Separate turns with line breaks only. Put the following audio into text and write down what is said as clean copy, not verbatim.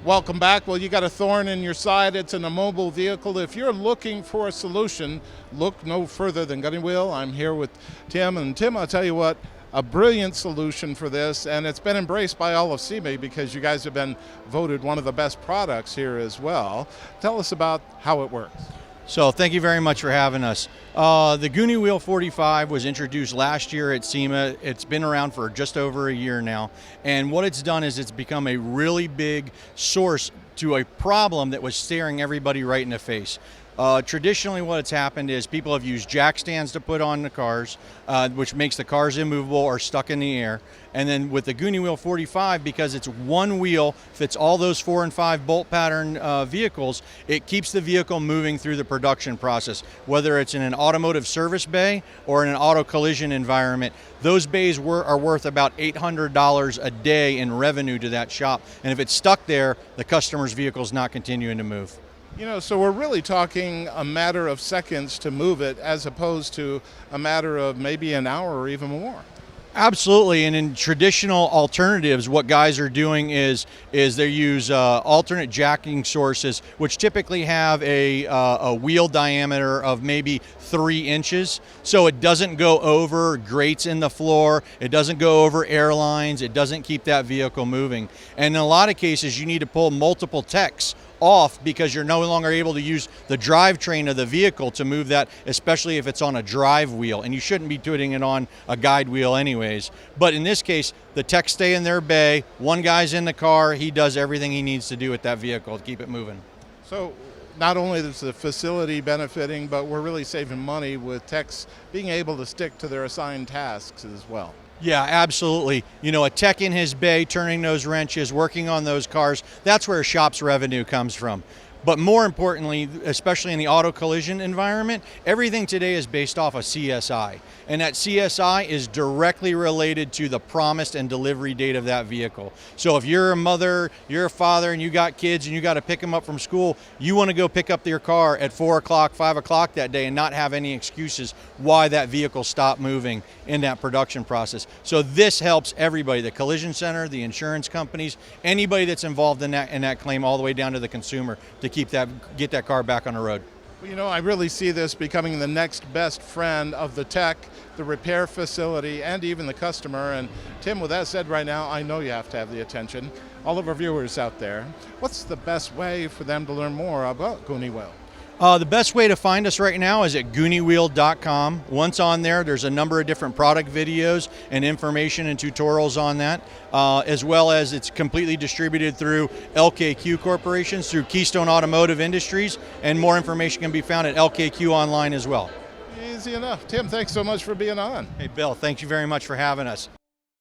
Welcome back. Well, you got a thorn in your side. It's an immobile vehicle. If you're looking for a solution, look no further than GUNIWHEEL. I'm here with Tim, and Tim, I'll tell you what, a brilliant solution for this, and it's been embraced by all of SEMA because you guys have been voted one of the best products here as well. Tell us about how it works.
So thank you very much for having us. The GUNIWHEEL 45 was introduced last year at SEMA. It's been around for just over a year now. And what it's done is it's become a really big source to a problem that was staring everybody right in the face. Traditionally what's happened is people have used jack stands to put on the cars, which makes the cars immovable or stuck in the air. And then with the GUNIWHEEL 45, because it's one wheel, fits all those 4 and 5 bolt pattern vehicles, it keeps the vehicle moving through the production process. Whether it's in an automotive service bay or in an auto collision environment, those bays are worth about $800 a day in revenue to that shop. And if it's stuck there, the customer's vehicle is not continuing to move.
You know, so we're really talking a matter of seconds to move it as opposed to a matter of maybe an hour or even more.
Absolutely, and in traditional alternatives, what guys are doing is they use alternate jacking sources, which typically have a wheel diameter of maybe 3 inches, so it doesn't go over grates in the floor, it doesn't go over airlines, it doesn't keep that vehicle moving. And in a lot of cases, you need to pull multiple techs off because you're no longer able to use the drivetrain of the vehicle to move that, especially if it's on a drive wheel, and you shouldn't be putting it on a guide wheel anyways. But in this case, the techs stay in their bay, one guy's in the car, he does everything he needs to do with that vehicle to keep it moving.
So not only is the facility benefiting, but we're really saving money with techs being able to stick to their assigned tasks as well.
Yeah, absolutely. You know, a tech in his bay, turning those wrenches, working on those cars, that's where a shop's revenue comes from. But more importantly, especially in the auto collision environment, everything today is based off of CSI. And that CSI is directly related to the promised and delivery date of that vehicle. So if you're a mother, you're a father, and you got kids and you got to pick them up from school, you want to go pick up your car at 4 o'clock, 5 o'clock that day and not have any excuses why that vehicle stopped moving in that production process. So this helps everybody, the collision center, the insurance companies, anybody that's involved in that claim, all the way down to the consumer, to get that car back on the road.
Well, you know, I really see this becoming the next best friend of the tech, the repair facility, and even the customer. And Tim, with that said right now, I know you have to have the attention. All of our viewers out there, what's the best way for them to learn more about GUNIWHEEL?
The best way to find us right now is at GUNIWHEEL.com. Once on there, there's a number of different product videos and information and tutorials on that, as well as it's completely distributed through LKQ Corporation, through Keystone Automotive Industries, and more information can be found at LKQ online as well.
Easy enough. Tim, thanks so much for being on.
Hey, Bill, thank you very much for having us.